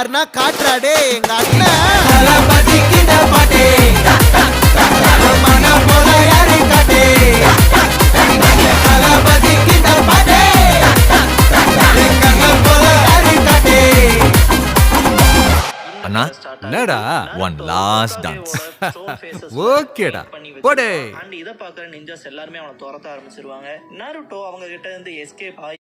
யாருன்னா காட்டுறாடே எங்க அண்ணன் மன போல யாரு காட்டே அண்ணா என்னடா ஒன் லாஸ்ட் டான்ஸ். ஓகேடா போடே. அண்ட் இதை பார்க்குற நிஞ்சாஸ் எல்லாருமே அவனை துரத்த ஆரம்பிச்சிருவாங்க. நாருட்டோ அவங்க கிட்ட இருந்து எஸ்கேப் ஆகி